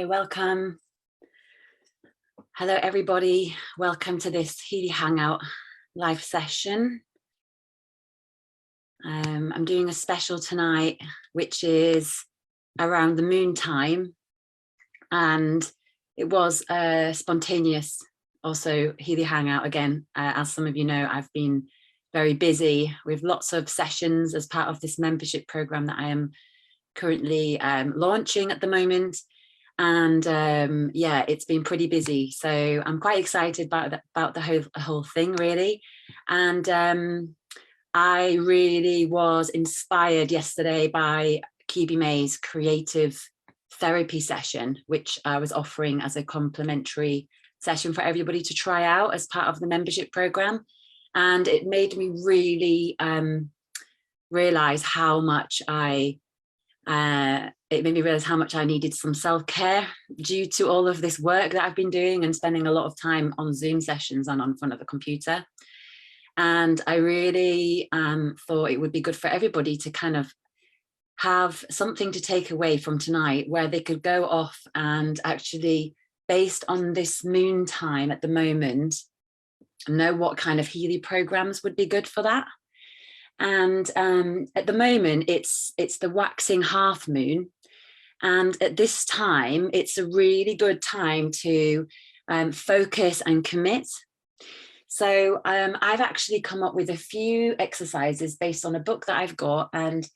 welcome. Hello, everybody. Welcome to this Healy Hangout live session. I'm doing a special tonight, which is around the moon time. And it was a spontaneous, also Healy Hangout again. As some of you know, I've been very busy with lots of sessions as part of this membership program that I am currently launching at the moment. And yeah, it's been pretty busy, so I'm quite excited about the whole thing, really. And I really was inspired yesterday by Kibi May's creative therapy session, which I was offering as a complimentary session for everybody to try out as part of the membership program. And it made me really realize how much it made me realize how much I needed some self-care due to all of this work that I've been doing and spending a lot of time on Zoom sessions and on front of a computer. And I really thought it would be good for everybody to kind of have something to take away from tonight where they could go off and actually, based on this moon time at the moment, know what kind of Healy programs would be good for that. And at the moment, it's the waxing half moon. And at this time, it's a really good time to focus and commit. So I've actually come up with a few exercises based on a book that I've got. And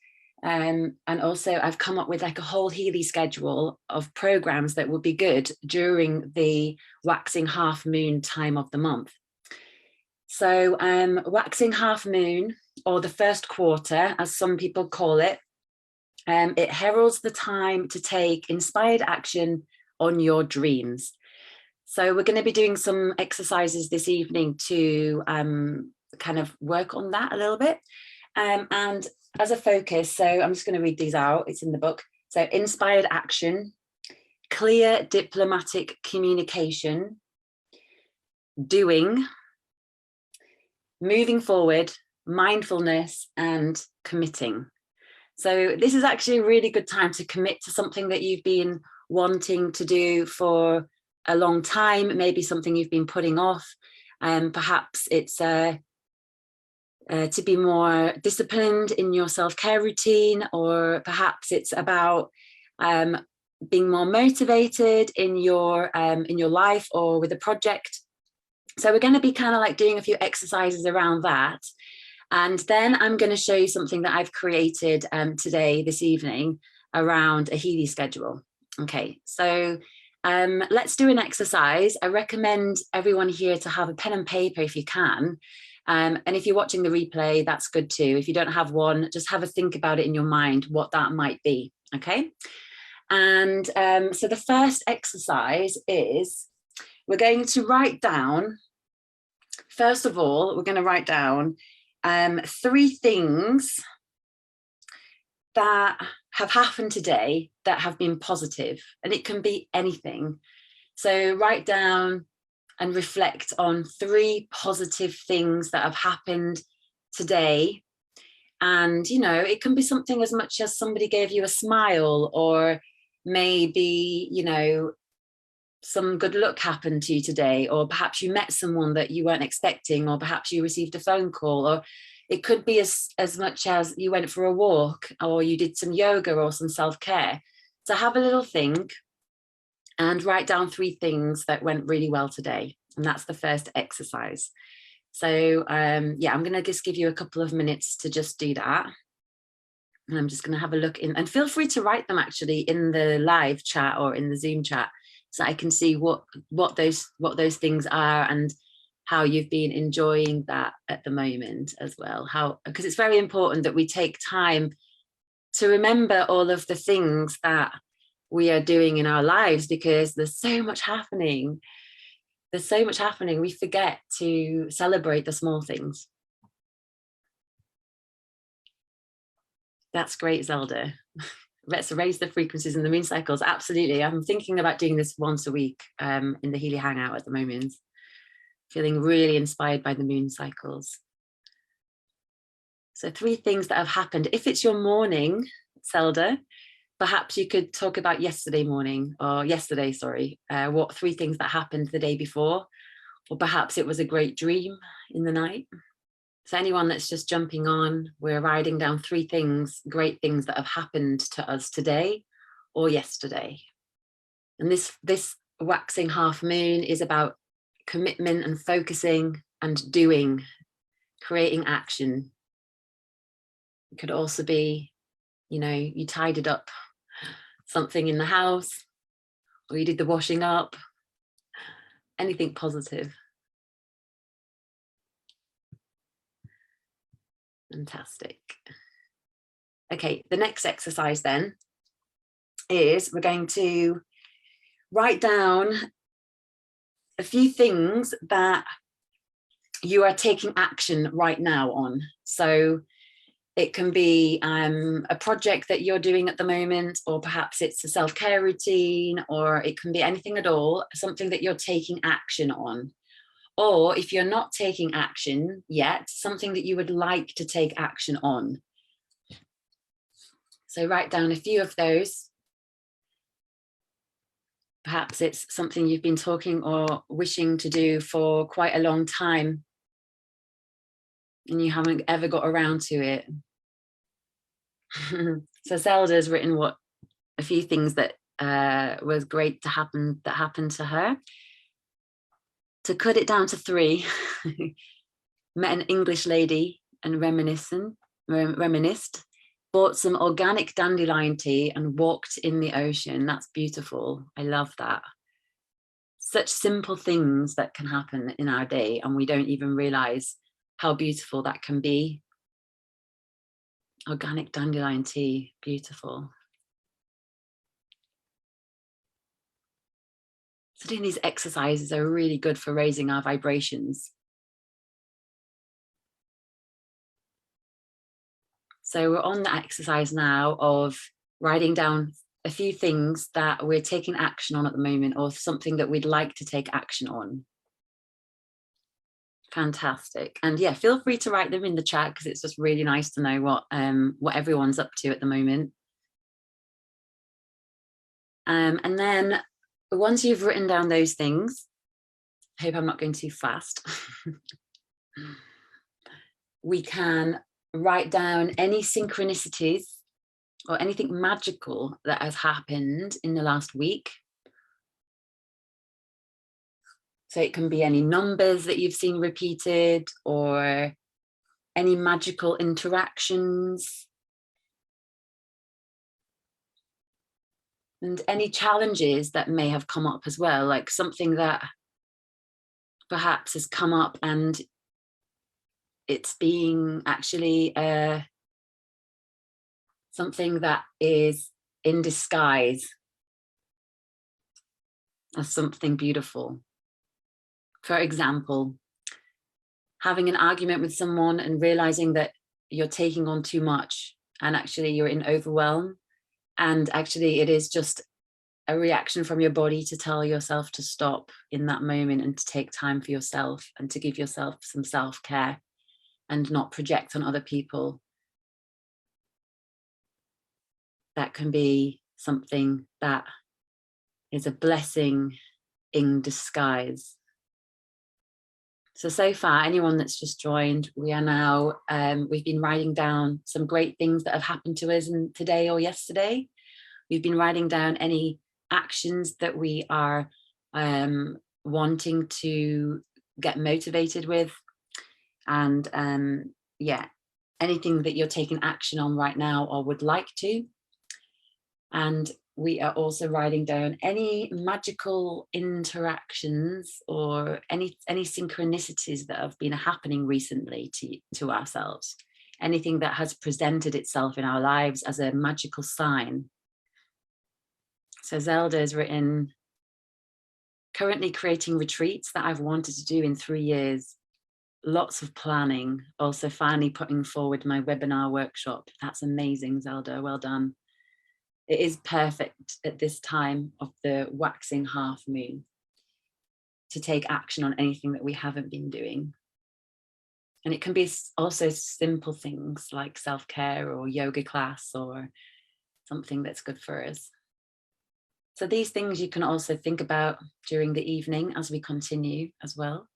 also I've come up with like a whole Healy schedule of programs that would be good during the waxing half moon time of the month. So waxing half moon, or the first quarter, as some people call it, it heralds the time to take inspired action on your dreams. So we're going to be doing some exercises this evening to kind of work on that a little bit. And as a focus, so I'm just going to read these out. It's in the book. So inspired action, clear diplomatic communication, doing, moving forward, mindfulness, and committing. So this is actually a really good time to commit to something that you've been wanting to do for a long time, maybe something you've been putting off. Perhaps it's to be more disciplined in your self-care routine, or perhaps it's about being more motivated in your life or with a project. So we're going to be kind of like doing a few exercises around that. And then I'm going to show you something that I've created this evening around a Healy schedule. Okay, so let's do an exercise. I recommend everyone here to have a pen and paper if you can. And if you're watching the replay, that's good too. If you don't have one, just have a think about it in your mind, what that might be, okay? And so the first exercise is we're going to write down, first of all, we're going to write down 3 things that have happened today that have been positive, and it can be anything. So write down and reflect on 3 positive things that have happened today. And, you know, it can be something as much as somebody gave you a smile, or maybe, you know, some good luck happened to you today, or perhaps you met someone that you weren't expecting, or perhaps you received a phone call, or it could be as much as you went for a walk, or you did some yoga or some self-care. So have a little think and write down 3 things that went really well today. And that's the first exercise. So yeah, I'm going to just give you a couple of minutes to just do that. And I'm just going to have a look in, and feel free to write them actually in the live chat or in the Zoom chat, so I can see what those things are and how you've been enjoying that at the moment as well. Because it's very important that we take time to remember all of the things that we are doing in our lives, because there's so much happening. There's so much happening. We forget to celebrate the small things. That's great, Zelda. Let's raise the frequencies in the moon cycles. Absolutely. I'm thinking about doing this once a week in the Healy Hangout at the moment. Feeling really inspired by the moon cycles. So 3 things that have happened. If it's your morning, Zelda, perhaps you could talk about yesterday, sorry, what 3 things that happened the day before, or perhaps it was a great dream in the night. So anyone that's just jumping on, we're writing down 3 things, great things that have happened to us today or yesterday. And this waxing half moon is about commitment and focusing and doing, creating action. It could also be, you know, you tidied up something in the house, or you did the washing up, anything positive. Fantastic. Okay, the next exercise then is we're going to write down a few things that you are taking action right now on. So it can be a project that you're doing at the moment, or perhaps it's a self-care routine, or it can be anything at all, something that you're taking action on. Or if you're not taking action yet, something that you would like to take action on. So write down a few of those. Perhaps it's something you've been talking or wishing to do for quite a long time, and you haven't ever got around to it. So Zelda's written a few things that was great that happened to her. To cut it down to 3, met an English lady and reminisced, bought some organic dandelion tea and walked in the ocean. That's beautiful. I love that. Such simple things that can happen in our day, and we don't even realize how beautiful that can be. Organic dandelion tea, beautiful. So doing these exercises are really good for raising our vibrations. So we're on the exercise now of writing down a few things that we're taking action on at the moment, or something that we'd like to take action on. Fantastic. And yeah, feel free to write them in the chat, because it's just really nice to know what everyone's up to at the moment. And then once you've written down those things, I hope I'm not going too fast, we can write down any synchronicities or anything magical that has happened in the last week. So it can be any numbers that you've seen repeated, or any magical interactions, and any challenges that may have come up as well, like something that perhaps has come up and it's being actually something that is in disguise as something beautiful. For example, having an argument with someone and realizing that you're taking on too much, and actually you're in overwhelm, and actually it is just a reaction from your body to tell yourself to stop in that moment and to take time for yourself and to give yourself some self-care and not project on other people. That can be something that is a blessing in disguise. So far, anyone that's just joined, we are now, we've been writing down some great things that have happened to us in today or yesterday. We've been writing down any actions that we are wanting to get motivated with. And yeah, anything that you're taking action on right now or would like to. And we are also writing down any magical interactions or any synchronicities that have been happening recently to ourselves. Anything that has presented itself in our lives as a magical sign. So Zelda has written, currently creating retreats that I've wanted to do in 3 years. Lots of planning. Also finally putting forward my webinar workshop. That's amazing, Zelda. Well done. It is perfect at this time of the waxing half moon to take action on anything that we haven't been doing. And it can be also simple things like self-care or yoga class or something that's good for us. So these things you can also think about during the evening as we continue as well.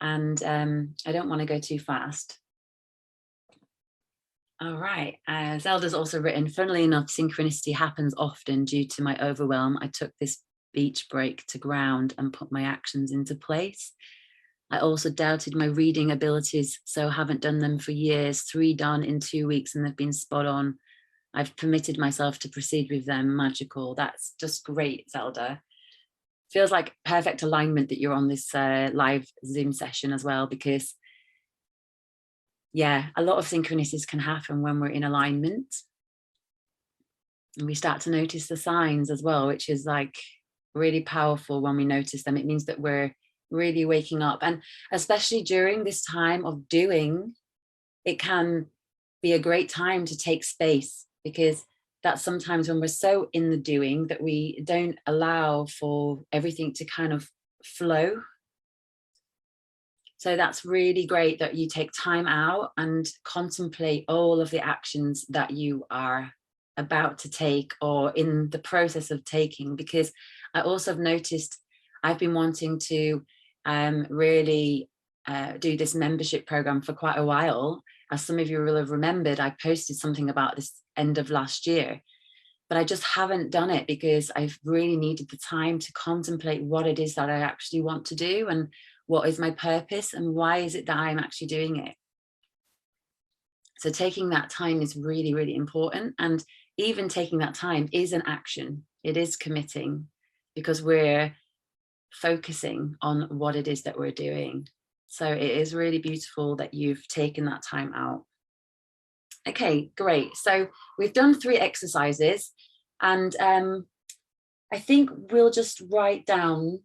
And I don't want to go too fast. All right, Zelda's also written, funnily enough, synchronicity happens often due to my overwhelm. I took this beach break to ground and put my actions into place. I also doubted my reading abilities, so haven't done them for years. 3 done in 2 weeks and they've been spot on. I've permitted myself to proceed with them. Magical. That's just great, Zelda. Feels like perfect alignment that you're on this live Zoom session as well, because yeah, a lot of synchronicities can happen when we're in alignment. And we start to notice the signs as well, which is like really powerful when we notice them. It means that we're really waking up. And especially during this time of doing, it can be a great time to take space, because that's sometimes when we're so in the doing that we don't allow for everything to kind of flow. So that's really great that you take time out and contemplate all of the actions that you are about to take or in the process of taking, because I also have noticed I've been wanting to really do this membership program for quite a while. As some of you will have remembered, I posted something about this end of last year, but I just haven't done it because I've really needed the time to contemplate what it is that I actually want to do and what is my purpose and why is it that I'm actually doing it. So taking that time is really, really important. And even taking that time is an action. It is committing, because we're focusing on what it is that we're doing. So it is really beautiful that you've taken that time out. Okay, great. So we've done 3 exercises, and I think we'll just write down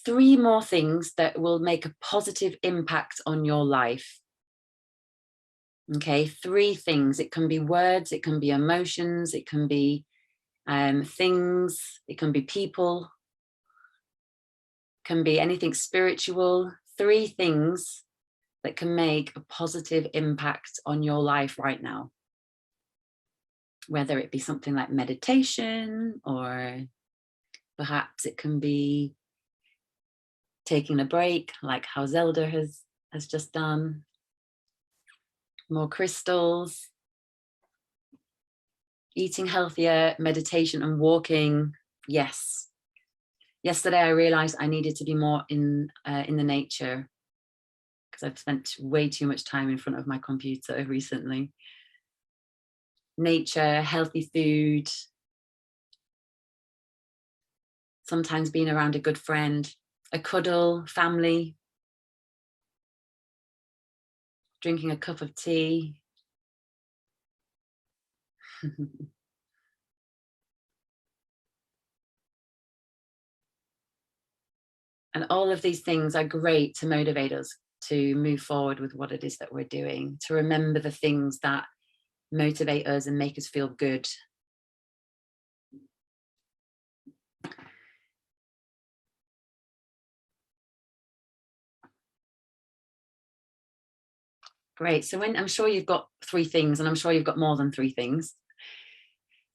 3 more things that will make a positive impact on your life. Okay, 3 things. It can be words, it can be emotions, it can be things, it can be people, it can be anything spiritual. 3 things that can make a positive impact on your life right now. Whether it be something like meditation, or perhaps it can be taking a break, like how Zelda has just done. More crystals, eating healthier, meditation and walking. Yes. Yesterday I realized I needed to be more in the nature, because I've spent way too much time in front of my computer recently. Nature, healthy food, sometimes being around a good friend, a cuddle, family, drinking a cup of tea. And all of these things are great to motivate us to move forward with what it is that we're doing, to remember the things that motivate us and make us feel good. Great. So I'm sure you've got 3 things, and I'm sure you've got more than 3 things.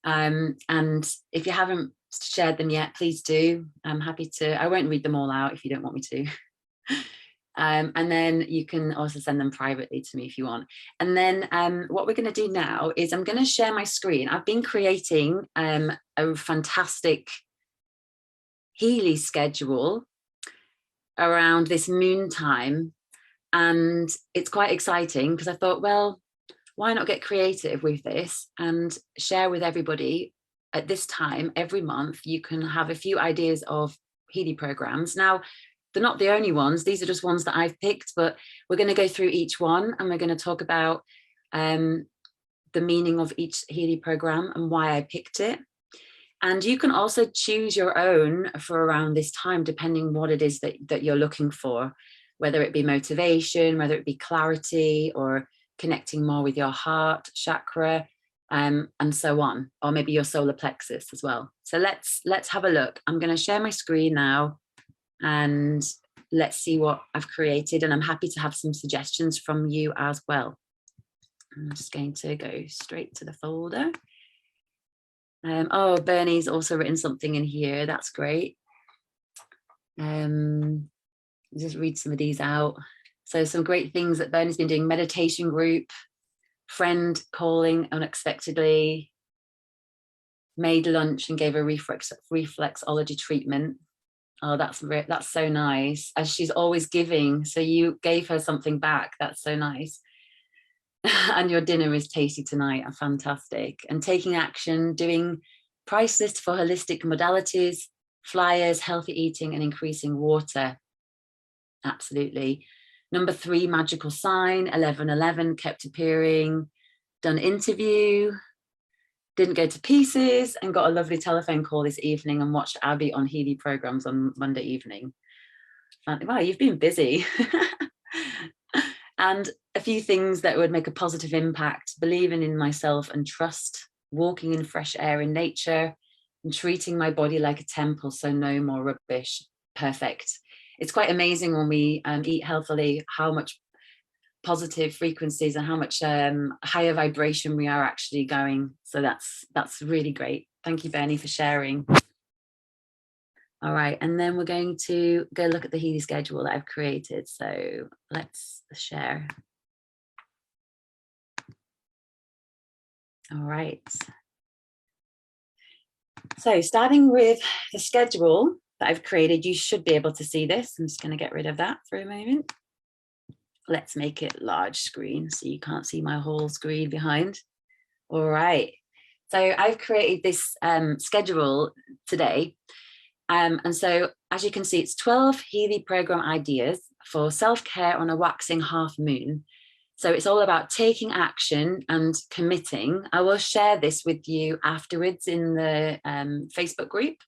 And if you haven't shared them yet, please do. I'm happy to. I won't read them all out if you don't want me to. And then you can also send them privately to me if you want. And then what we're going to do now is I'm going to share my screen. I've been creating a fantastic Healy schedule around this moon time. And it's quite exciting, because I thought, well, why not get creative with this and share with everybody at this time every month? You can have a few ideas of Healy programs. Now, they're not the only ones. These are just ones that I've picked, but we're going to go through each one, and we're going to talk about the meaning of each Healy program and why I picked it. And you can also choose your own for around this time, depending what it is that you're looking for, whether it be motivation, whether it be clarity, or connecting more with your heart chakra, and so on, or maybe your solar plexus as well. So let's have a look. I'm going to share my screen now, and let's see what I've created. And I'm happy to have some suggestions from you as well. I'm just going to go straight to the folder. Oh, Bernie's also written something in here. That's great. Just read some of these out. So some great things that Bernie's been doing: meditation group, friend calling unexpectedly, made lunch and gave a reflexology treatment. Oh, that's so nice. As she's always giving, so you gave her something back. That's so nice. And your dinner is tasty tonight. Fantastic. And taking action, doing price list for holistic modalities, flyers, healthy eating, and increasing water. Absolutely. Number 3, magical sign. 1111 kept appearing. Done interview. Didn't go to pieces, and got a lovely telephone call this evening, and watched Abby on Healy programs on Monday evening. Wow, you've been busy. And a few things that would make a positive impact: believing in myself and trust, walking in fresh air in nature, and treating my body like a temple, so no more rubbish. Perfect. It's quite amazing when we eat healthily, how much positive frequencies and how much higher vibration we are actually going. So that's really great. Thank you, Bernie, for sharing. All right, and then we're going to go look at the Healy schedule that I've created. So let's share. All right. So starting with the schedule that I've created, you should be able to see this. I'm just going to get rid of that for a moment. Let's make it large screen so you can't see my whole screen behind. All right. So I've created this schedule today. And so, as you can see, it's 12 Healy program ideas for self-care on a waxing half moon. So it's all about taking action and committing. I will share this with you afterwards in the Facebook group.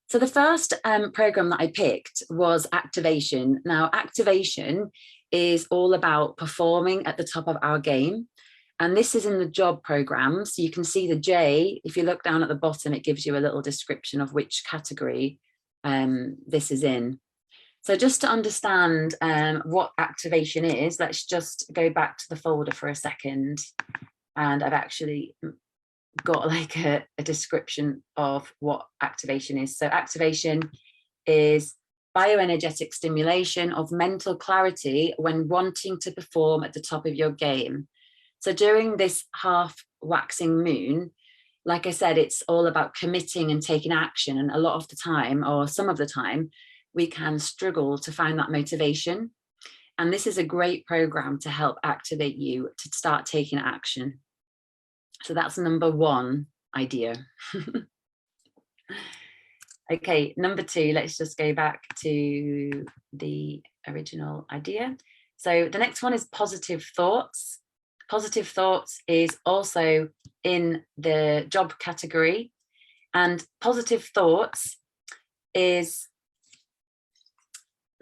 So the first program that I picked was activation. Now, activation is all about performing at the top of our game. And this is in the job program. So you can see the J. If you look down at the bottom, it gives you a little description of which category this is in. So just to understand what activation is, let's just go back to the folder for a second. And I've actually got like a description of what activation is. So activation is bioenergetic stimulation of mental clarity when wanting to perform at the top of your game. So during this half waxing moon, like I said, it's all about committing and taking action. And a lot of the time, or some of the time, we can struggle to find that motivation. And this is a great program to help activate you to start taking action. So that's number 1 idea. Okay, number 2, let's just go back to the original idea. So the next one is positive thoughts. Positive thoughts is also in the job category. And positive thoughts is,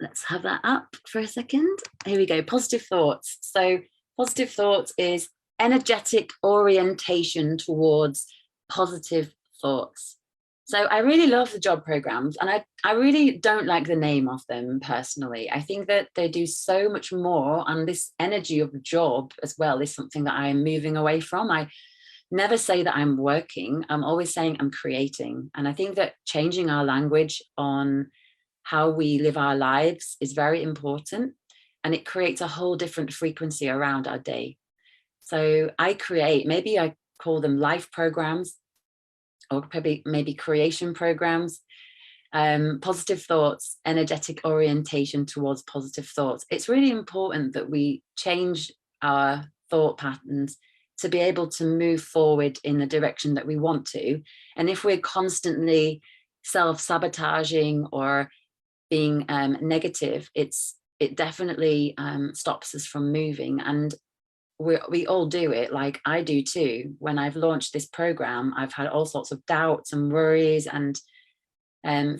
let's have that up for a second. Here we go, positive thoughts. So positive thoughts is energetic orientation towards positive thoughts. So I really love the job programs, and I really don't like the name of them personally. I think that they do so much more, and this energy of the job as well is something that I'm moving away from. I never say that I'm working. I'm always saying I'm creating. And I think that changing our language on how we live our lives is very important, and it creates a whole different frequency around our day. So I create, maybe I call them life programs, or maybe creation programs, positive thoughts, energetic orientation towards positive thoughts. It's really important that we change our thought patterns to be able to move forward in the direction that we want to. And if we're constantly self-sabotaging or being negative, it definitely stops us from moving. And we all do it, like I do too. When I've launched this program, I've had all sorts of doubts and worries and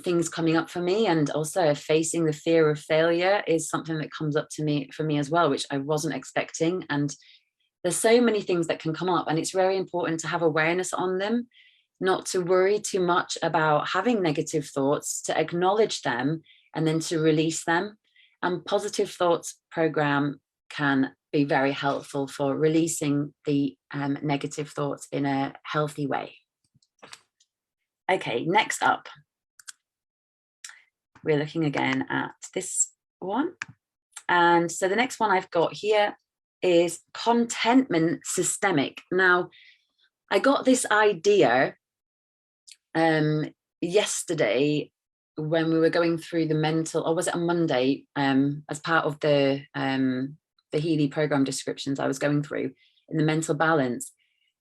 things coming up for me, and also facing the fear of failure is something that comes up for me as well, which I wasn't expecting. And there's so many things that can come up, and it's very important to have awareness on them, not to worry too much about having negative thoughts, to acknowledge them and then to release them. And positive thoughts program can be very helpful for releasing the negative thoughts in a healthy way. Okay, next up, we're looking again at this one. And so the next one I've got here is contentment systemic. Now, I got this idea yesterday when we were going through the mental, or was it on Monday, as part of the Healy program descriptions I was going through in the mental balance.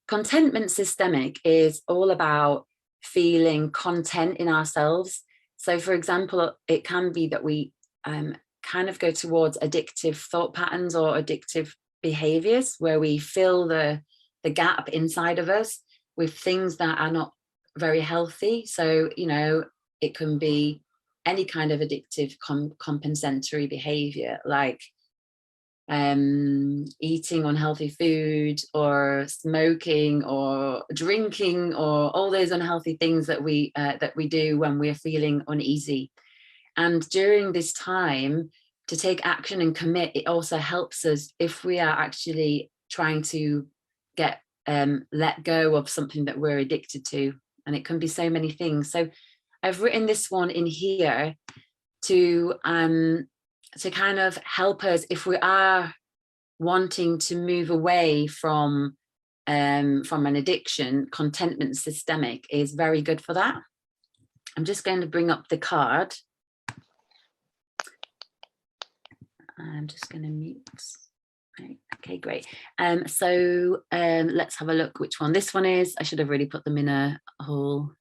Contentment systemic is all about feeling content in ourselves. So for example, it can be that we kind of go towards addictive thought patterns or addictive behaviors where we fill the gap inside of us with things that are not very healthy. So, you know, it can be any kind of addictive compensatory behavior, like eating unhealthy food or smoking or drinking or all those unhealthy things that we do when we're feeling uneasy. And during this time to take action and commit, it also helps us if we are actually trying to get let go of something that we're addicted to. And it can be so many things. So I've written this one in here to kind of help us if we are wanting to move away from an addiction. Contentment systemic is very good for that. I'm just going to bring up the card. I'm just going to mute. Right. Okay, great. So let's have a look which one this one is. I should have really put them in a whole.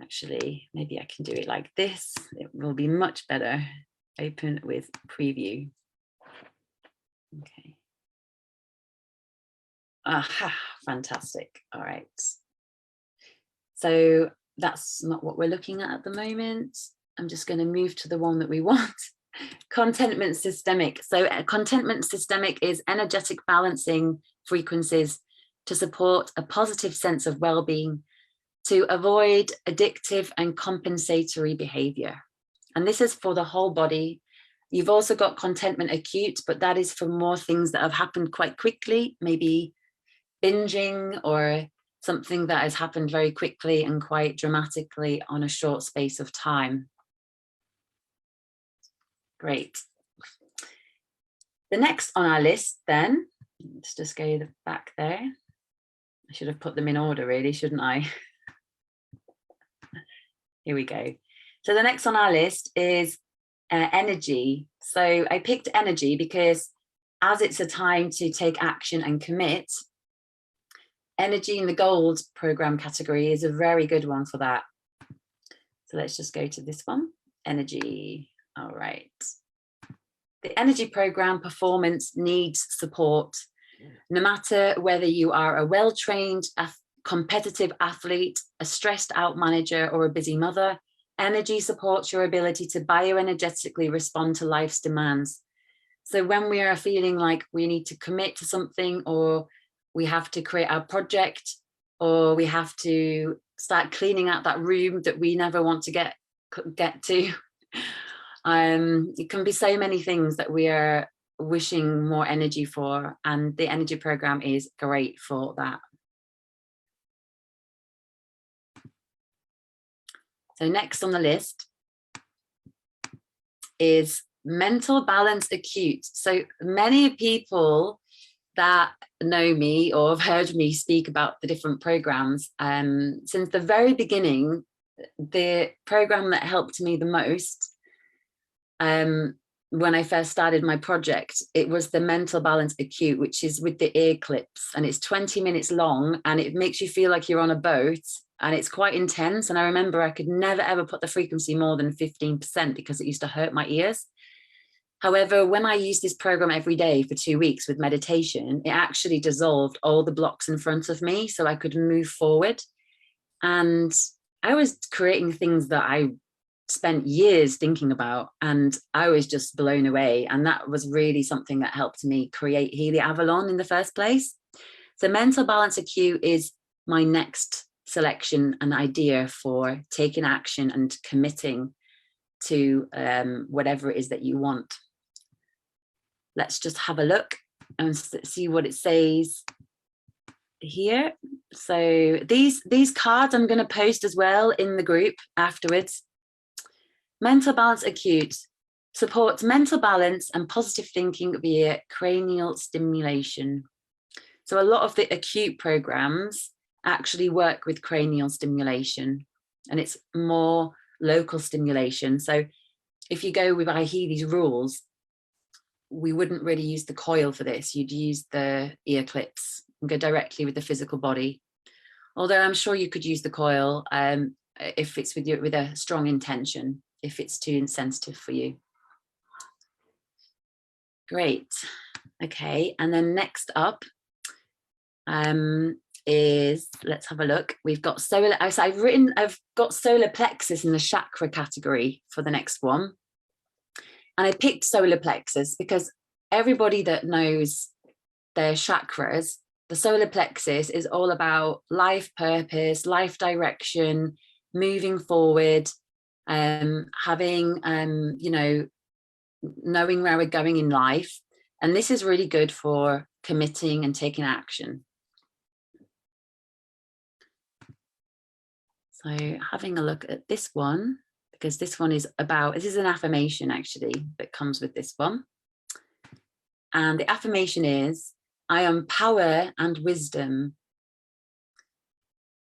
Actually, maybe I can do it like this. It will be much better. Open with preview. Okay. Aha, fantastic. All right. So that's not what we're looking at the moment. I'm just going to move to the one that we want. Contentment systemic. So contentment systemic is energetic balancing frequencies to support a positive sense of well-being, to avoid addictive and compensatory behavior. And this is for the whole body. You've also got contentment acute, but that is for more things that have happened quite quickly, maybe binging or something that has happened very quickly and quite dramatically on a short space of time. Great. The next on our list then, let's just go back there. I should have put them in order really, shouldn't I? Here we go. So the next on our list is energy. So I picked energy because as it's a time to take action and commit, energy in the gold program category is a very good one for that. So let's just go to this one, energy. All right. The energy program performance needs support. No matter whether you are a well-trained competitive athlete, a stressed out manager, or a busy mother, energy supports your ability to bioenergetically respond to life's demands. So when we are feeling like we need to commit to something, or we have to create our project, or we have to start cleaning out that room that we never want to get to, it can be so many things that we are wishing more energy for, and the energy program is great for that. So next on the list is mental balance acute. So many people that know me or have heard me speak about the different programs, since the very beginning, the program that helped me the most when I first started my project, it was the mental balance acute, which is with the ear clips, and it's 20 minutes long, and it makes you feel like you're on a boat, and it's quite intense. And I remember I could never ever put the frequency more than 15% because it used to hurt my ears. However, when I used this program every day for 2 weeks with meditation, it actually dissolved all the blocks in front of me so I could move forward. And I was creating things that I spent years thinking about, and I was just blown away. And that was really something that helped me create Healy Avalon in the first place. So mental balance acute is my next selection and idea for taking action and committing to whatever it is that you want. Let's just have a look. and see what it says here. So these cards I'm going to post as well in the group afterwards. Mental balance acute supports mental balance and positive thinking via cranial stimulation. So a lot of the acute programs actually work with cranial stimulation, and it's more local stimulation. So if you go by Healy's rules, we wouldn't really use the coil for this. You'd use the ear clips and go directly with the physical body. Although I'm sure you could use the coil if it's with a strong intention, if it's too insensitive for you. Great. Okay, and then next up is, let's have a look. We've got solar. So I've got solar plexus in the chakra category for the next one. And I picked solar plexus because everybody that knows their chakras, the solar plexus is all about life purpose, life direction, moving forward, having, you know, knowing where we're going in life. And this is really good for committing and taking action. So having a look at this one, because this one is about, this is an affirmation actually that comes with this one. And the affirmation is, I am power and wisdom.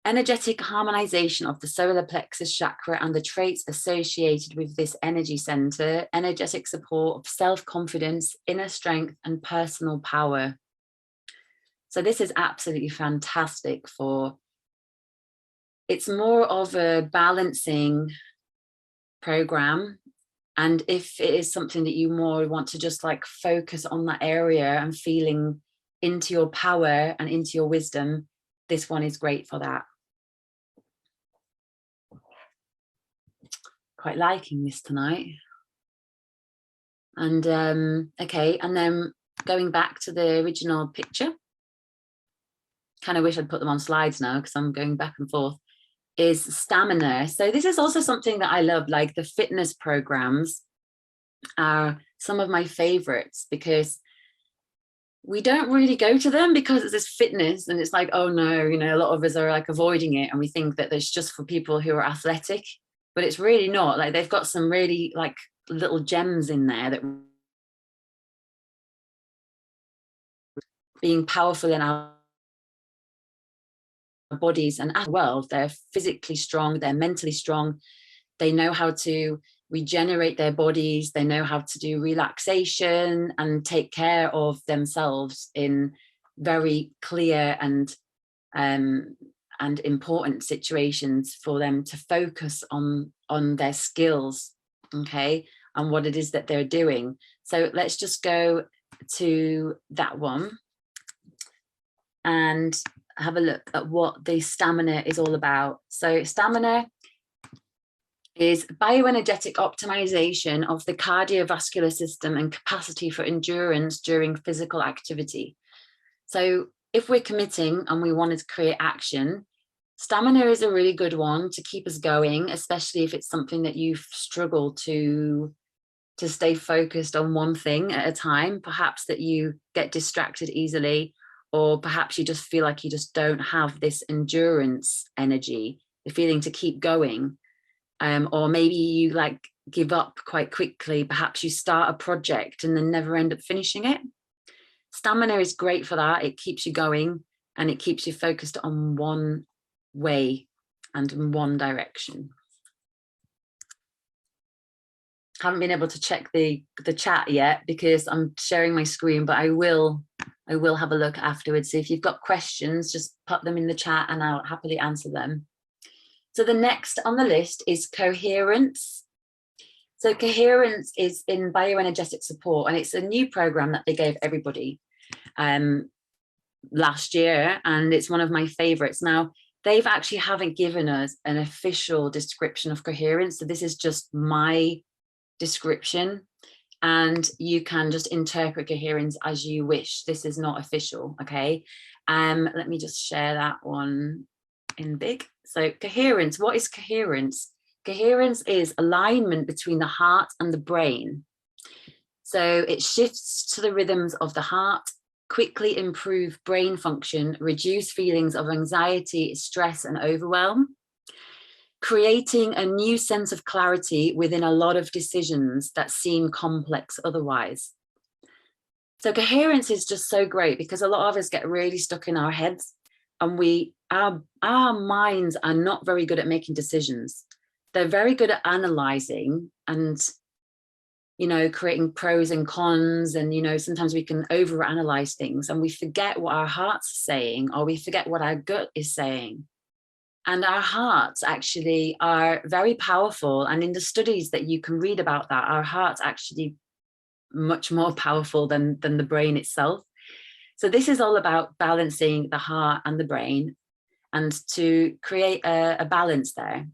Energetic harmonization of the solar plexus chakra and the traits associated with this energy center, energetic support of self-confidence, inner strength, and personal power. So this is absolutely fantastic for, it's more of a balancing program. And if it is something that you more want to just like focus on that area and feeling into your power and into your wisdom, this one is great for that. Quite liking this tonight. And okay, and then going back to the original picture, kind of wish I'd put them on slides now because I'm going back and forth, is stamina. So this is also something that I love, like the fitness programs are some of my favorites because we don't really go to them because it's this fitness and it's like, oh no, you know, a lot of us are like avoiding it and we think that it's just for people who are athletic, but it's really not. Like they've got some really like little gems in there that being powerful in our bodies and as well, they're physically strong, they're mentally strong, they know how to regenerate their bodies, they know how to do relaxation and take care of themselves in very clear and important situations for them to focus on their skills, okay, and what it is that they're doing. So let's just go to that one and have a look at what the stamina is all about. So stamina is bioenergetic optimization of the cardiovascular system and capacity for endurance during physical activity. So if we're committing and we want to create action, stamina is a really good one to keep us going, especially if it's something that you've struggled to stay focused on one thing at a time, perhaps that you get distracted easily, or perhaps you just feel like you just don't have this endurance energy, the feeling to keep going. Or maybe you like give up quite quickly. Perhaps you start a project and then never end up finishing it. Stamina is great for that. It keeps you going and it keeps you focused on one way and in one direction. Haven't been able to check the chat yet because I'm sharing my screen, but I will have a look afterwards. So if you've got questions, just put them in the chat and I'll happily answer them. So the next on the list is coherence. So coherence is in bioenergetic support, and it's a new program that they gave everybody last year, and it's one of my favorites. Now, they've actually haven't given us an official description of coherence, so this is just my description, and you can just interpret coherence as you wish. This is not official, okay? Let me just share that one in big. So coherence, what is coherence? Coherence is alignment between the heart and the brain. So it shifts to the rhythms of the heart quickly improve brain function, reduce feelings of anxiety, stress, and overwhelm, creating a new sense of clarity within a lot of decisions that seem complex otherwise. So coherence is just so great, because a lot of us get really stuck in our heads, and our minds are not very good at making decisions. They're very good at analyzing and, you know, creating pros and cons. And, you know, sometimes we can overanalyze things and we forget what our heart's saying, or we forget what our gut is saying. And our hearts actually are very powerful. And in the studies that you can read about that, our heart's actually much more powerful than the brain itself. So this is all about balancing the heart and the brain, and to create a balance there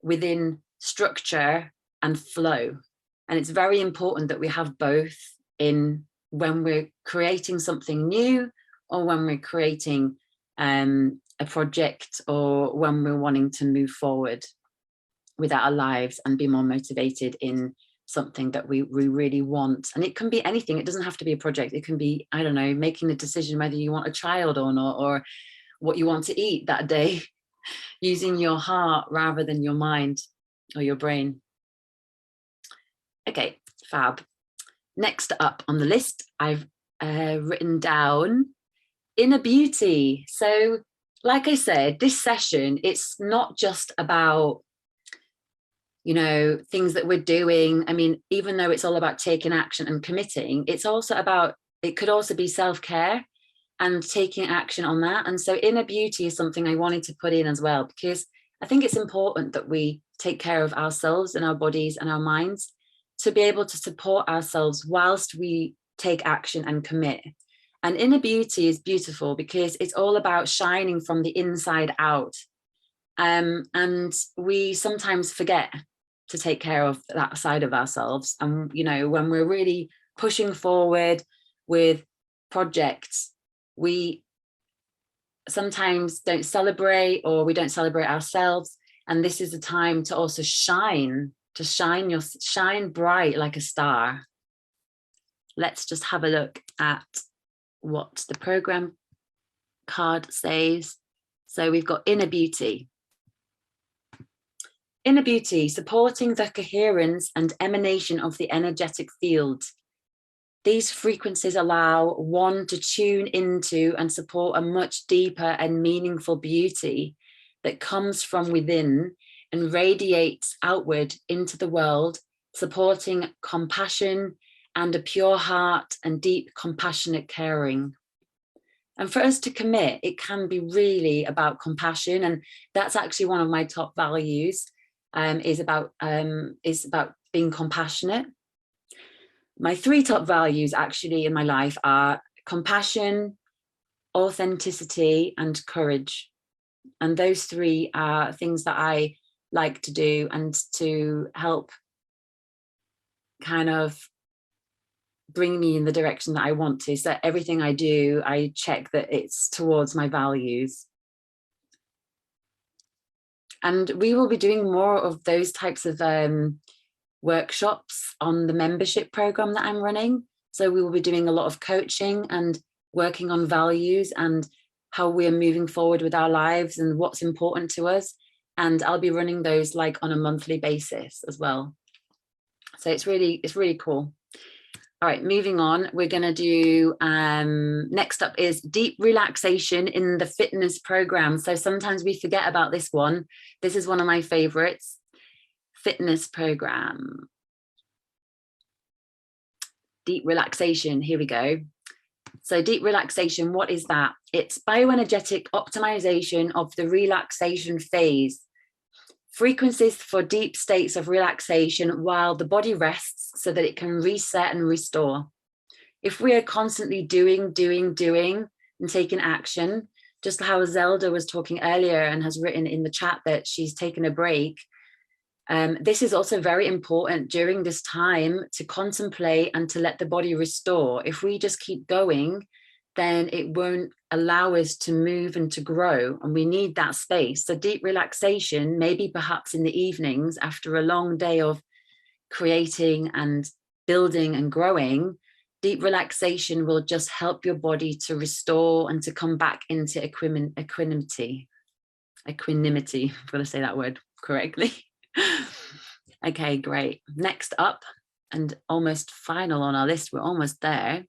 within structure and flow. And it's very important that we have both in when we're creating something new, or when we're creating a project, or when we're wanting to move forward with our lives and be more motivated in something that we really want. And it can be anything. It doesn't have to be a project. It can be, I don't know, making a decision whether you want a child or not, or what you want to eat that day, using your heart rather than your mind or your brain. Okay, fab. Next up on the list, I've written down inner beauty. So like I said, this session, it's not just about, you know, things that we're doing. I mean, even though it's all about taking action and committing, it's also about, it could also be self-care and taking action on that. And so inner beauty is something I wanted to put in as well, because I think it's important that we take care of ourselves and our bodies and our minds to be able to support ourselves whilst we take action and commit. And inner beauty is beautiful because it's all about shining from the inside out. And we sometimes forget to take care of that side of ourselves. And, you know, when we're really pushing forward with projects, we sometimes don't celebrate, or we don't celebrate ourselves. And this is a time to also shine, to shine bright like a star. Let's just have a look at what the program card says. So we've got inner beauty. Inner beauty, supporting the coherence and emanation of the energetic field. These frequencies allow one to tune into and support a much deeper and meaningful beauty that comes from within and radiates outward into the world, supporting compassion and a pure heart and deep, compassionate caring. And for us to commit, it can be really about compassion. And that's actually one of my top values. Is about being compassionate. My 3 top values actually in my life are compassion, authenticity, and courage. And those 3 are things that I like to do, and to help kind of bring me in the direction that I want to. So everything I do, I check that it's towards my values. And we will be doing more of those types of workshops on the membership program that I'm running. So we will be doing a lot of coaching and working on values and how we're moving forward with our lives and what's important to us. And I'll be running those like on a monthly basis as well. So it's really cool. All right, moving on, we're going to do, next up is deep relaxation in the fitness program. So sometimes we forget about this one. This is one of my favorites, fitness program. Deep relaxation, here we go. So deep relaxation, what is that? It's bioenergetic optimization of the relaxation phase. Frequencies for deep states of relaxation while the body rests so that it can reset and restore. If we are constantly doing and taking action, just how Zelda was talking earlier and has written in the chat that she's taken a break, this is also very important during this time to contemplate and to let the body restore. If we just keep going, then it won't allow us to move and to grow, and we need that space. So deep relaxation, maybe perhaps in the evenings after a long day of creating and building and growing, Deep relaxation will just help your body to restore and to come back into equanimity. Equanimity, I'm going to say that word correctly. Okay, great. Next up, and almost final on our list, we're almost there,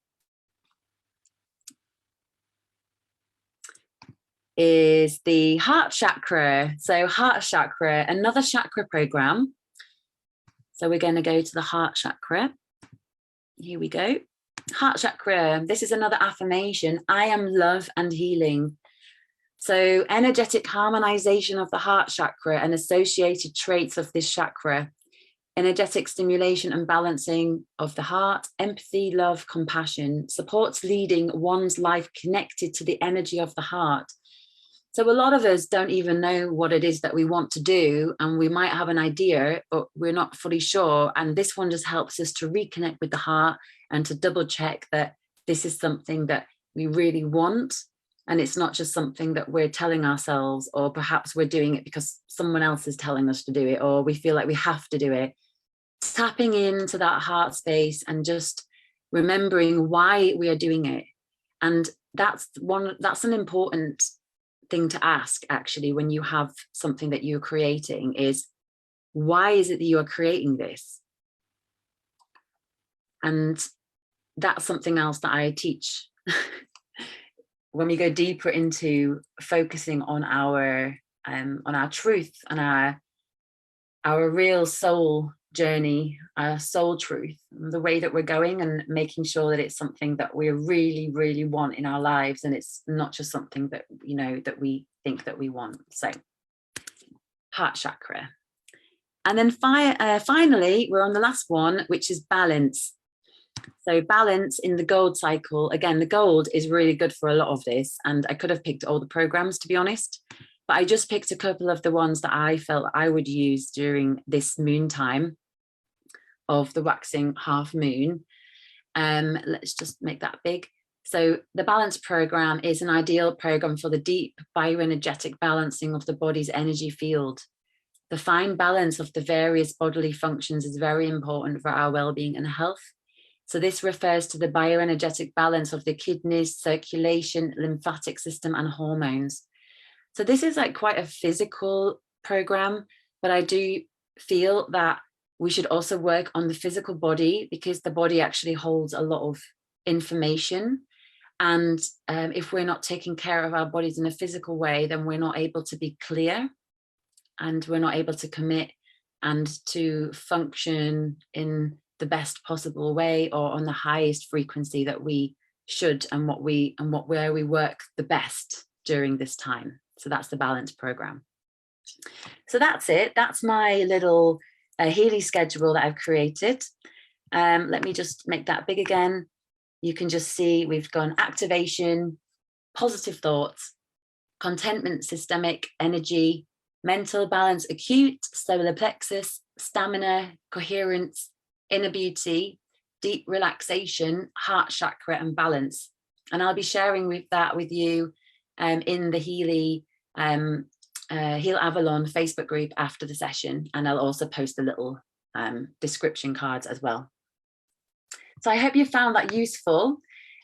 is the heart chakra. So heart chakra, another chakra program. So we're going to go to the heart chakra. Here we go. Heart chakra. This is another affirmation. I am love and healing. So energetic harmonization of the heart chakra and associated traits of this chakra. Energetic stimulation and balancing of the heart, empathy, love, compassion, supports leading one's life connected to the energy of the heart. So a lot of us don't even know what it is that we want to do, and we might have an idea, but we're not fully sure. And this one just helps us to reconnect with the heart and to double check that this is something that we really want. And it's not just something that we're telling ourselves, or perhaps we're doing it because someone else is telling us to do it, or we feel like we have to do it. Tapping into that heart space and just remembering why we are doing it. And that's an important thing to ask, actually, when you have something that you're creating, is why is it that you are creating this? And that's something else that I teach when we go deeper into focusing on our truth and our real soul journey, our soul truth, the way that we're going, and making sure that it's something that we really, really want in our lives, and it's not just something that, you know, that we think that we want. So heart chakra. And then finally, we're on the last one, which is balance. So balance in the gold cycle. Again, the gold is really good for a lot of this, and I could have picked all the programs, to be honest, but I just picked a couple of the ones that I felt I would use during this moon time of the waxing half moon. Let's just make that big. So the balance program is an ideal program for the deep bioenergetic balancing of the body's energy field. The fine balance of the various bodily functions is very important for our well-being and health. So this refers to the bioenergetic balance of the kidneys, circulation, lymphatic system, and hormones. So this is like quite a physical program, but I do feel that we should also work on the physical body, because the body actually holds a lot of information. And if we're not taking care of our bodies in a physical way, then we're not able to be clear, and we're not able to commit and to function in the best possible way, or on the highest frequency that we should, and where we work the best during this time. So that's the balance program. So that's it. That's my little Healy schedule that I've created. Let me just make that big again. You can just see we've gone activation, positive thoughts, contentment, systemic energy, mental balance, acute, solar plexus, stamina, coherence, inner beauty, deep relaxation, heart chakra, and balance. And I'll be sharing that with you in the Healy Avalon Facebook group after the session, and I'll also post a little description cards as well. So I hope you found that useful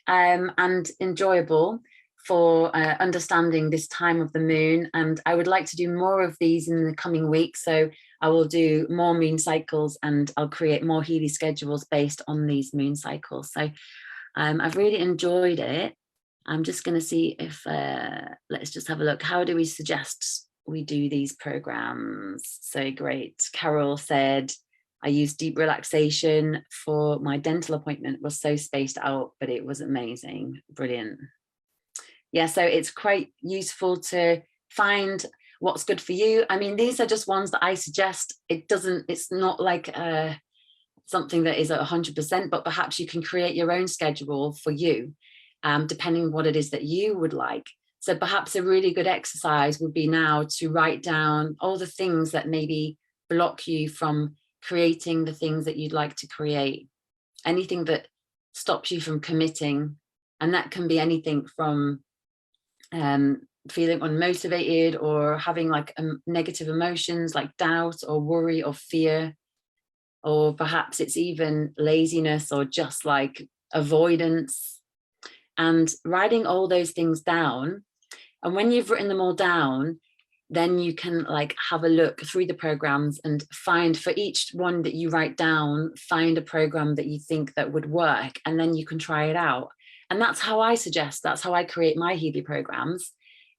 and enjoyable for understanding this time of the moon, and I would like to do more of these in the coming weeks. So I will do more moon cycles, and I'll create more Healy schedules based on these moon cycles. So I've really enjoyed it. I'm just going to see if, let's just have a look. How do we suggest we do these programs? So great. Carol said, I used deep relaxation for my dental appointment. It was so spaced out, but it was amazing. Brilliant. Yeah, so it's quite useful to find what's good for you. I mean, these are just ones that I suggest. It's not like something that is 100%, but perhaps you can create your own schedule for you, depending on what it is that you would like. So perhaps a really good exercise would be now to write down all the things that maybe block you from creating the things that you'd like to create, anything that stops you from committing. And that can be anything from feeling unmotivated, or having like negative emotions like doubt or worry or fear, or perhaps it's even laziness, or just like avoidance, and writing all those things down. And when you've written them all down, then you can like have a look through the programs and find, for each one that you write down, find a program that you think that would work, and then you can try it out. And that's how I suggest, that's how I create my Healy programs,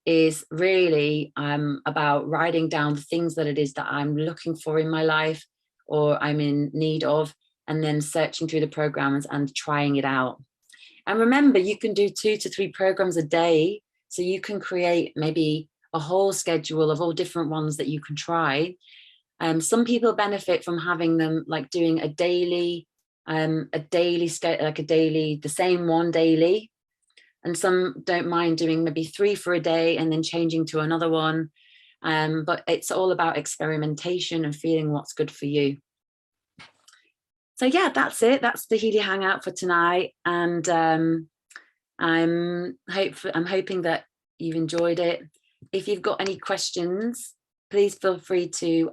is really about writing down the things that it is that I'm looking for in my life or I'm in need of, and then searching through the programs and trying it out. And remember, you can do 2 to 3 programs a day. So you can create maybe a whole schedule of all different ones that you can try. Some people benefit from having them like doing a daily schedule, like the same one daily. And some don't mind doing maybe 3 for a day and then changing to another one. But it's all about experimentation and feeling what's good for you. So yeah, that's it. That's the Healy Hangout for tonight. And I'm hoping that you've enjoyed it. If you've got any questions, please feel free to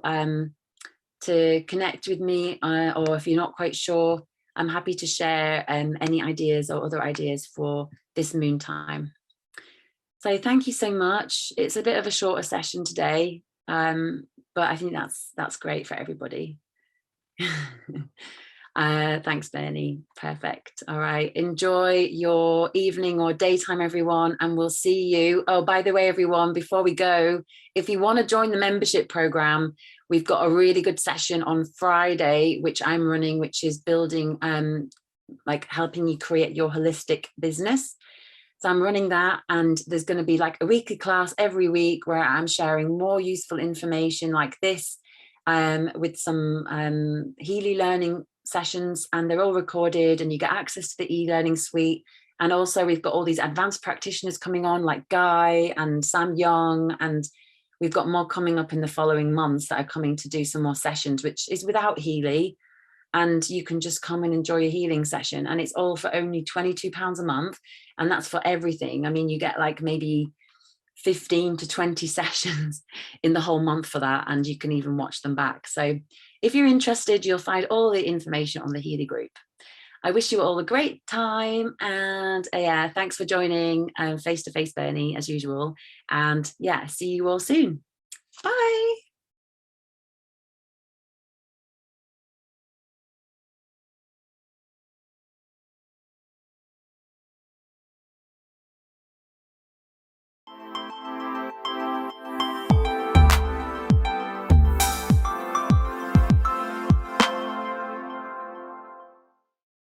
connect with me, or if you're not quite sure, I'm happy to share any ideas or other ideas for this moon time. So thank you so much. It's a bit of a shorter session today, but I think that's great for everybody. Thanks, Bernie. Perfect. All right. Enjoy your evening or daytime, everyone, and we'll see you. Oh, by the way, everyone, before we go, if you want to join the membership program, we've got a really good session on Friday, which I'm running, which is building, like helping you create your holistic business. So I'm running that, and there's going to be like a weekly class every week where I'm sharing more useful information like this, with some Healy learning sessions, and they're all recorded, and you get access to the e-learning suite. And also we've got all these advanced practitioners coming on, like Guy and Sam Young, and we've got more coming up in the following months that are coming to do some more sessions, which is without Healy, and you can just come and enjoy a healing session, and it's all for only £22 a month, and that's for everything. I mean, you get like maybe 15 to 20 sessions in the whole month for that, and you can even watch them back. So if you're interested, you'll find all the information on the Healy group. I wish you all a great time, and yeah, thanks for joining face to face, Bernie, as usual. And yeah, see you all soon. Bye.